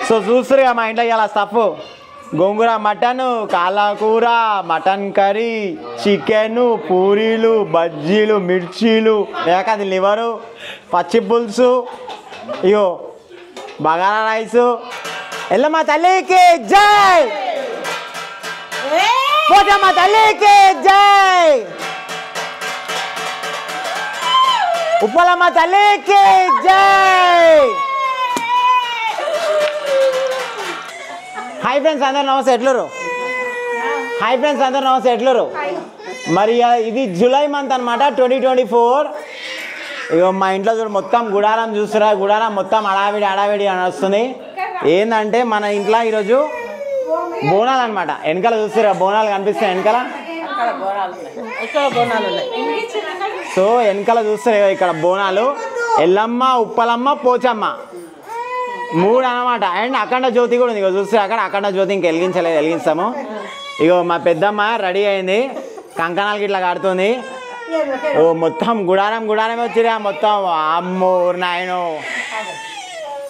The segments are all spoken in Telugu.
సో చూస్తురుగా మా ఇంట్లో ఇలా స్టఫ్ గోంగూర మటన్, కాలాకూర, మటన్ కర్రీ, చికెను, పూరీలు, బజ్జీలు, మిర్చీలు, లేక అది లివరు, పచ్చి పులుసు, ఇగో బగారా రైసు. ఎల్లమ్మ తల్లికి జై, పోచమ్మ తల్లికి జై, ఉప్పలమ్మ తల్లికి జై. హాయ్ ఫ్రెండ్స్ అందరు నమస్తే, ఎట్లరు? హాయ్ ఫ్రెండ్స్ అందరు నమస్తే, ఎట్లరు? మరి ఇది జూలై మంత్ అనమాట 2024. ఇగో మా ఇంట్లో చూడు మొత్తం గుడారం చూస్తురా, గుడారం మొత్తం అడావిడి అడావిడి అని వస్తుంది. ఏంటంటే మన ఇంట్లో ఈరోజు బోనాలు అనమాట. వెనకాల చూస్తురా బోనాలు కనిపిస్తాయి, వెనకాల సో వెనకాల చూస్తారు ఇక్కడ బోనాలు ఎల్లమ్మ, ఉప్పలమ్మ, పోచమ్మ 3 అనమాట. అండ్ అఖండ జ్యోతి కూడా ఉంది. ఇక చూస్తే అక్కడ అఖండ జ్యోతి ఇంక వెలిగించలేదు, వెలిగిస్తాము. ఇగో మా పెద్దమ్మ రెడీ అయింది, కంకణాలకి ఇట్లా కడుతుంది. ఓ మొత్తం గుడారం గుడారమే వచ్చిరా మొత్తం. అమ్మో నాయను.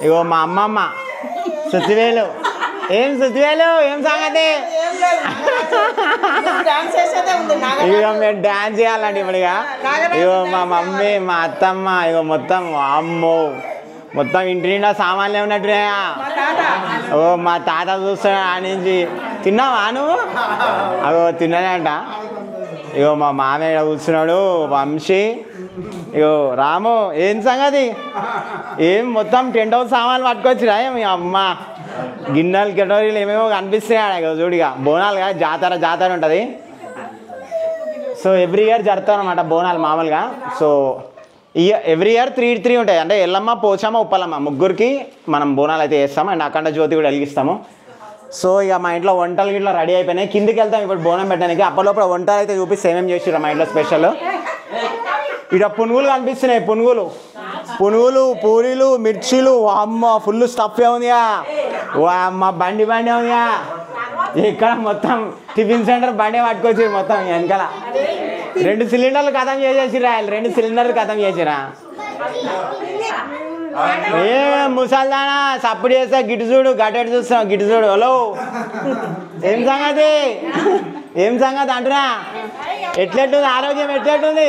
ఇగో మా అమ్మమ్మ సుత్తివేలు. ఏం సుత్తివేలు, ఏం సంగతి? ఇక మేము డాన్స్ చేయాలండి ఇప్పుడు. ఇగో మా మమ్మీ, మా అత్తమ్మ, ఇగో మొత్తం అమ్మో మొత్తం ఇంటి నిండా సామాన్లు ఉన్నట్టున్నాయా. ఓ మా తాత చూస్తున్నా ఆ నుంచి. తిన్నావా నువ్వు? అగో తిన్నానంట. ఇగో మా మామయ్య కూర్చున్నాడు, వంశీ. ఇగో రాము, ఏం సంగతి? ఏం మొత్తం టెంట్ హౌస్ సామాన్లు పట్టుకొచ్చిరా? మీ అమ్మ గిన్నెలు కెటోరీలు ఏమేమో కనిపిస్తున్నాయి. ఇక చూడిగా బోనాలుగా జాతర జాతర ఉంటుంది. సో ఎవ్రీ ఇయర్ జరుగుతాం అనమాట బోనాలు మామూలుగా. సో ఎవ్రీ ఇయర్ 3 ఉంటాయి. అంటే ఎల్లమ్మ, పోచమ్మ, ఉప్పలమ్మ ముగ్గురికి మనం బోనాలు అయితే చేస్తాము. అండ్ అఖండ జ్యోతి కూడా వెలిగిస్తాము. సో ఇక మా ఇంట్లో వంటలు గిట్లా రెడీ అయిపోయినాయి. కిందికి వెళ్తాం ఇప్పుడు బోనం పెట్టడానికి. అప్పటిలోపల వంటలు అయితే చూపిస్తే ఏమేమి చేసిర్రు మా ఇంట్లో స్పెషల్. ఇక్కడ పునుగులు కనిపిస్తున్నాయి, పునుగులు, పూరీలు, మిర్చీలు. అమ్మ ఫుల్ స్టఫ్ ఉందిగా. అమ్మ బండి ఉందిగా. ఇక్కడ మొత్తం టిఫిన్ సెంటర్ బండి పట్టుకొచ్చి మొత్తం వెనకాల 2 సిలిండర్లు ఖతం చేసేసిరా. 2 సిలిండర్లు ఖతం చేసిరా. ఏ ముసల్దానా సప్పుడు చేస్తా, గిటు చూడు, గట్టెడు చూస్తాం, గిటు చూడు. హలో ఏం సంగతి, ఏం సంగతి అంటున్నా? ఎట్లెట్టుంది ఆరోగ్యం, ఎట్లెట్టుంది?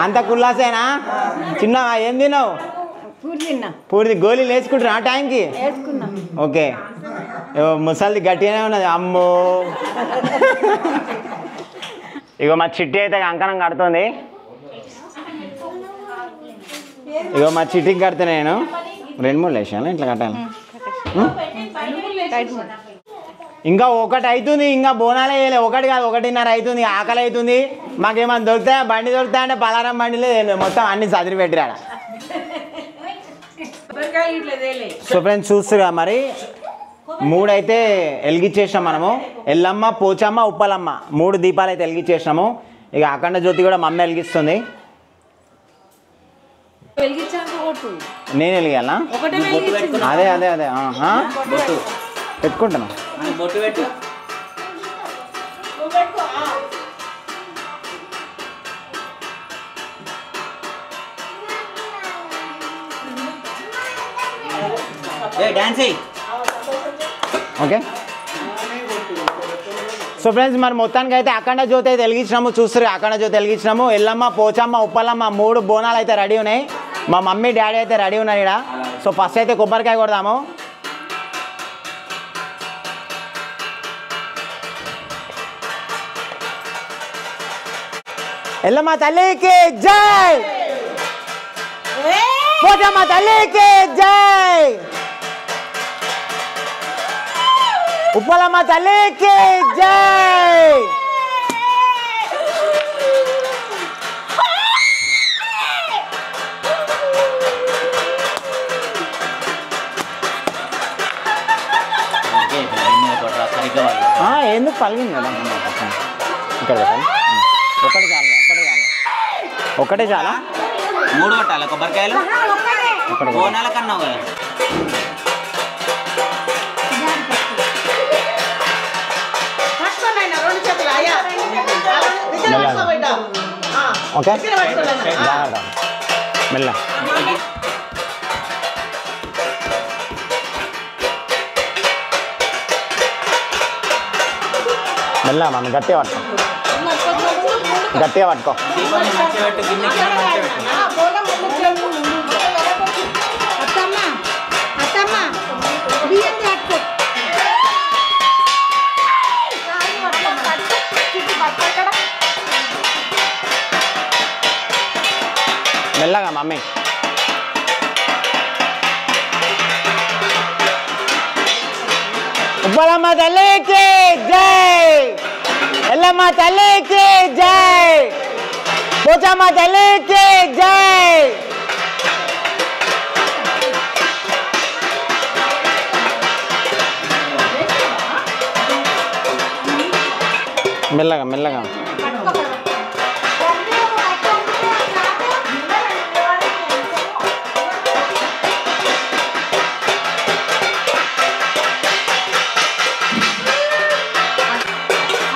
అంత కుల్లాసేనా? చిన్నవా? ఏం తిన్నావు? పూర్తి గోళీలు వేసుకుంటున్నా టైంకి? ఓకే. ముసలిది గట్టిగానే ఉన్నది. అమ్మో. ఇగో మా చిట్టి అయితే కంకణం కడుతుంది. ఇగో మా చిట్టికి కడితే నేను 2-3 వేసాను ఇట్లా కట్టాలి. ఇంకా 1 అవుతుంది, ఇంకా బోనాలే వేయలే. 1 కాదు 1:30 అవుతుంది. ఆకలి అవుతుంది. మాకేమన్నా దొరుకుతాయా? బండి దొరుకుతాయి అంటే పలారం బండిలో మొత్తం అన్ని చదిరి పెట్టిరా. సో ఫ్రెండ్స్ చూస్తుగా మరి 3 అయితే వెలిగించేసినాం మనము. ఎల్లమ్మ, పోచమ్మ, ఉప్పలమ్మ 3 దీపాలు అయితే వెలిగించేసినాము. ఇక అఖండ జ్యోతి కూడా మమ్మీ వెలిగిస్తుంది. నేను వెలిగాలా? అదే అదే అదే పెట్టుకుంటాను. ఓకే. సో ఫ్రెండ్స్ మరి మొత్తానికి అయితే అఖండ జ్యోతి అయితే వెలిగించినాము. చూస్తారు అఖండ జ్యోతి వెలిగించినాము. ఎల్లమ్మ, పోచమ్మ, ఉప్పలమ్మ 3 బోనాలు అయితే రెడీ ఉన్నాయి. మా మమ్మీ డాడీ అయితే రెడీ ఉన్నారు ఇక్కడ. సో ఫస్ట్ అయితే కొబ్బరికాయ కొడదాము. ఎల్లమ్మ తల్లికి జై, పోచమ్మ తల్లికి జై, ఉప్పలమ్మ తల్లికి జై. ఎందుకు పలిగింది కదా ఇక్కడ పెట్టాలి. ఒకటే చాలా 3 కొట్టాలి కొబ్బరికాయలు. బోనాల కన్నా ఓకే మెల్ల. మెల్లగా మమ్మీ గట్టిగా పట్టుకో గట్టిగా పట్టుకో మెల్లగా మమ్మీ ఉప్పలమ్మ తల్లికి జై ఎల్లమ్మ తల్లికి జై పోచమ్మ తల్లికి జై మెల్లగా మెల్లగా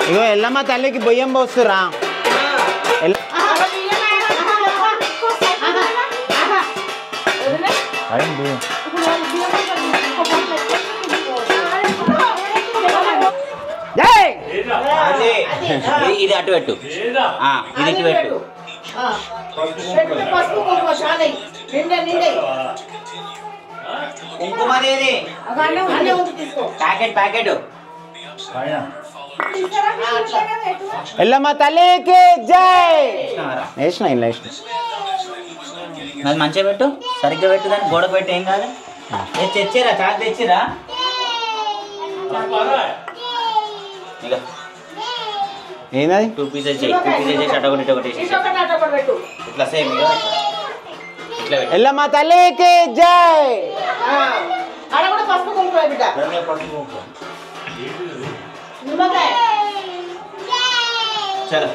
ఇగో ఎల్లమ్మ తల్లికి బొయ్యం పోస్తురా ఇది అటు పెట్టు ఇది ఇటు పెట్టు కుంకుమదేది ప్యాకెట్ ప్యాకెట్ ఎల్లమ్మ తల్లికి జై వేసిన ఇలా వేసిన అది మంచిగా పెట్టు సరిగ్గా పెట్టు దాన్ని గోడ పెట్టి ఏం కాదు తెచ్చిరా చాక్ తెచ్చిరా ఏంది 2 పీసెస్ చేయి 2 పీసెస్ చేసి అటు ఒకటి ఇట్లా సేమ్ ఇట్లా పెట్టు ఎల్లమ్మ తల్లికి జై చలో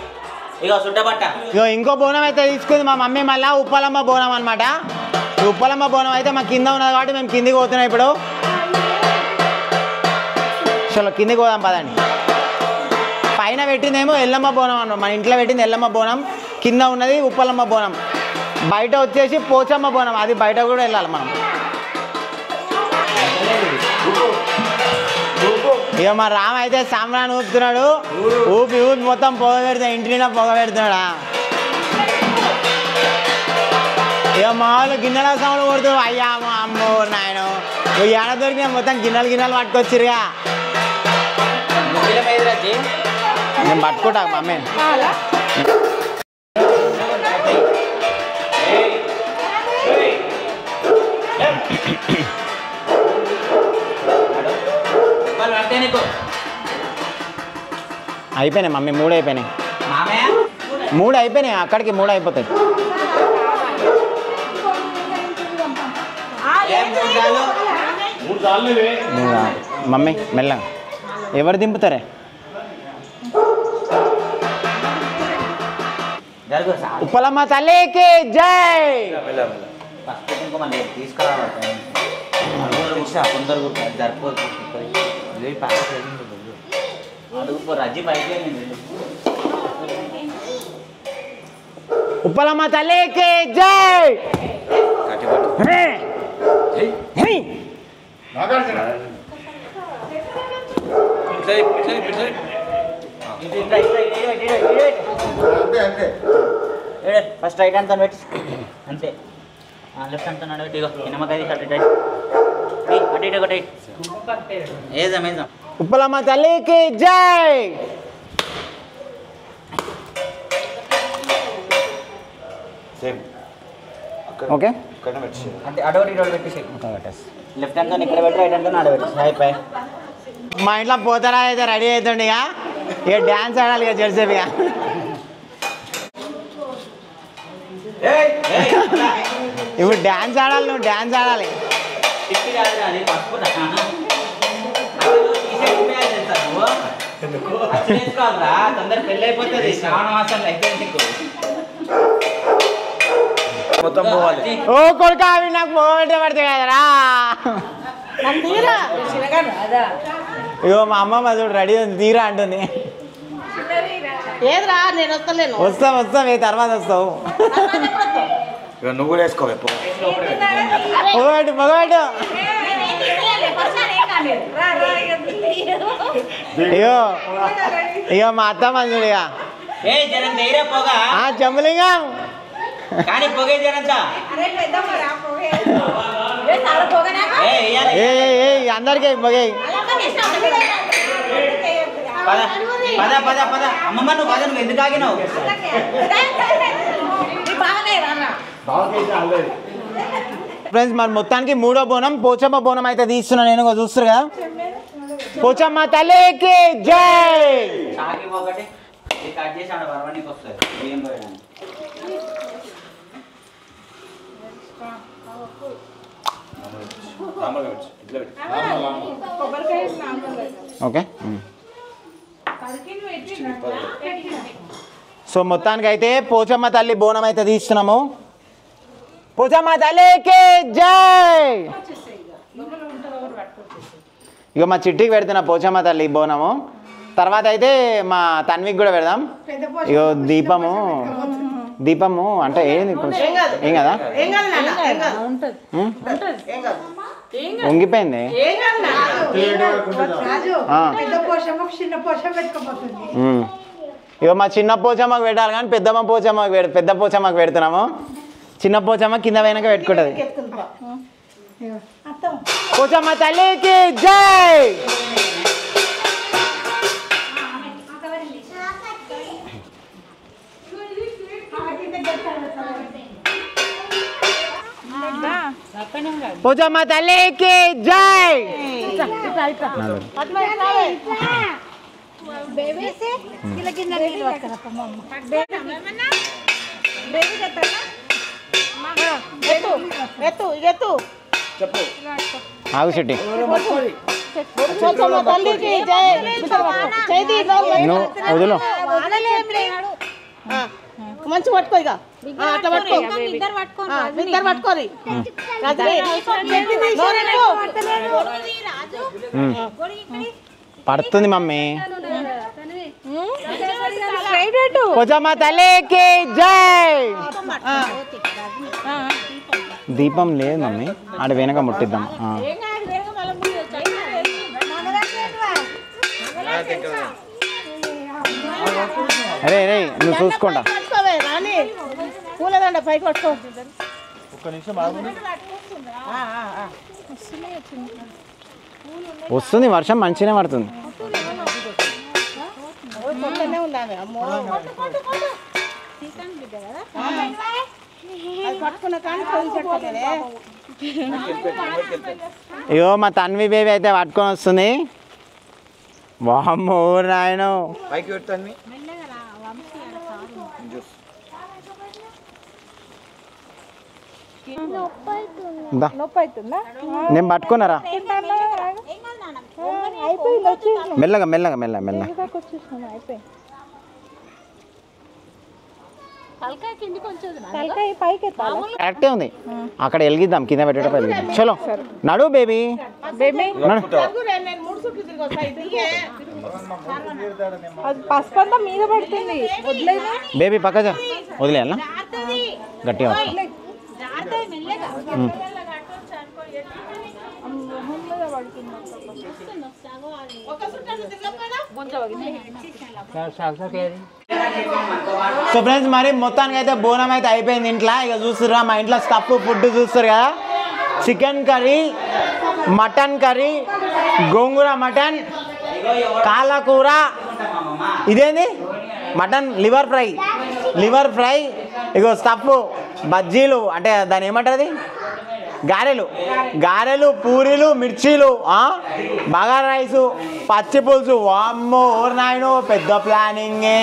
ఇక సుట్టబట్ట ఇగో ఇంకో బోనం అయితే తీసుకుంది మా మమ్మీ మళ్ళీ ఉప్పలమ్మ బోనం అనమాట ఉప్పలమ్మ బోనం అయితే మా కింద ఉన్నది కాబట్టి మేము కిందికి పోతున్నాం ఇప్పుడు చలో కిందికి పోదాం పదండి పైన పెట్టిందేమో ఎల్లమ్మ బోనం అన్నమాట మన ఇంట్లో పెట్టింది ఎల్లమ్మ బోనం కింద ఉన్నది ఉప్పలమ్మ బోనం బయట వచ్చేసి పోచమ్మ బోనం అది బయట కూడా వెళ్ళాలి మనం ఇక మా రామ అయితే సాంబ్రాన్ని ఊపుతున్నాడు ఊపి ఊపి మొత్తం పొగ పెడుతున్నాడు ఇంటి నిండా పొగ పెడుతున్నాడా ఇక మా వాళ్ళు గిన్నెల సౌండ్ కొడుతూ అయ్యా అమ్మో నాయన ఏడ దొరికినా మొత్తం గిన్నెలు పట్టుకొచ్చిరుగా నేను పట్టుకుంటా మమ్మీ అయిపోయినాయి మమ్మీ 3 అయిపోయినాయి 3 అయిపోయినాయి అక్కడికి 3 అయిపోతాయి మమ్మీ మెల్లగా ఎవరు దింపుతారే ఉప్పలమ్మ తల్లికి జై ఉప్పలమ్మ తల్లికి జై ఫస్ట్ రైట్ హ్యాండ్ పెట్టి అంతే లెఫ్ట్ హ్యాండ్ నడబెట్టి నిమ్మకాయ అటు ఇటు ఒకటి ఏజాం ఉప్పలమ్మ తల్లికి జై ఓకే అంటే అడొకటి ఇటు పెట్టేసి లెఫ్ట్ హ్యాండ్తో ఇక్కడ పెట్టి రైట్ హ్యాండ్తో ఆడబెట్టి అయిపోయి మా ఇంట్లో పోతారా అయితే రెడీ అవుతుండే ఇక డ్యాన్స్ ఆడాలి ఇక జెర్సేపు ఇక ఇప్పుడు డ్యాన్స్ ఆడాలి నువ్వు డ్యాన్స్ ఆడాలి తొందర పెళ్ళి అయిపోతుంది శ్రావణ మాసంలో అయిపోయింది మొత్తం పోవాలి ఓ కొడుకు అవి నాకు పోగొట్టే పడితే కదరా ఇగో మా అమ్మమ్మ చూడు రెడీ ఉంది తీరా అంటుంది ఏదిరా నేను వస్తలేను వస్తాం ఏ తర్వాత వస్తావు నువ్వు కూడా వేసుకోవాలి పొగబెట్టు ఇగో ఇక మా అత్తమ్మ చూడు ఇక ఏ జనం ధైర్య పోగా చెంబులింగం కానీ పొగే జనంతా అందరికీ పొగే పద పద పద పద అమ్మమ్మ నువ్వు పద నువ్వు ఎందుకు ఆగినావు ఫ్రెండ్స్ మరి మొత్తానికి మూడో బోనం పోచమ్మ బోనం అయితే తీస్తున్నా నేను చూస్తారు కదా పోచమ్మ తల్లికి జై చాకి ఒకటి కట్ చేసి ఆడ బరవనికి వస్తుంది ఏం పోయడానికి ఓకే సో మొత్తానికి అయితే పోచమ్మ తల్లి బోనం అయితే తీస్తున్నాము పోచమ్మ తల్లికి జై ఇక మా చిట్టికి పెడుతున్నా పోచమ్మ తల్లి బోనము తర్వాత అయితే మా తన్వికి కూడా పెడదాం ఇగో దీపము అంటే ఏంది ఏం కదా వంగిపోయింది ఇక మా చిన్న పోచమ్మకు పెట్టాలి కానీ పెద్ద పోచమ్మకు పెడుతున్నాము చిన్న పోచమ్మ కింద పోయినాక పెట్టుకుంటుంది పోచమ్మ తల్లికి జై పోచమ్మ తల్లికి జై ఆగు చెట్టి వదులు మంచి పట్టుకో ఇక అట్లా పట్టుకో ఇద్దరు పట్టుకోరి పడుతుంది మమ్మీ పోచమ్మ తల్లికి జై దీపం లేదు మమ్మీ ఆడ వెనక ముట్టిద్దాం అరే రే నువ్వు చూసుకోండా పూలదండ పైకి పట్టుకో ఒక్క నిమిషం వస్తుంది వర్షం మంచిగానే పడుతుంది ఇగో మా తన్వి బేబీ అయితే పట్టుకొని వస్తుంది వామ్మో నాయన పైకి పెడతాను నేను పట్టుకున్నారా మెల్లగా మెల్లగా మెల్లగా మెల్లగా కరెక్టే ఉంది అక్కడ వెలిగిద్దాం కింద పెట్టేటప్పుడు వెలిగిద్దాం చలో నడు బేబీ పసుపంతా మీద పడుతుంది బేబీ పక్క వదిలేయాలా గట్టిగా వస్తా సో ఫ్రెండ్స్ మరి మొత్తానికి అయితే బోనం అయితే అయిపోయింది ఇంట్లో ఇక చూస్తురా మా ఇంట్లో స్టఫ్ ఫుడ్ చూస్తారు కదా చికెన్ కర్రీ మటన్ కర్రీ గోంగూర మటన్ కాలకూర ఇదేంది మటన్ లివర్ ఫ్రై ఇగో స్టఫ్ బజ్జీలు అంటే దాని ఏమంటారు గారెలు పూరీలు మిర్చీలు బగారా రైసు పచ్చి పులుసు వామ్మో ఓర్ నాయనో పెద్ద ప్లానింగే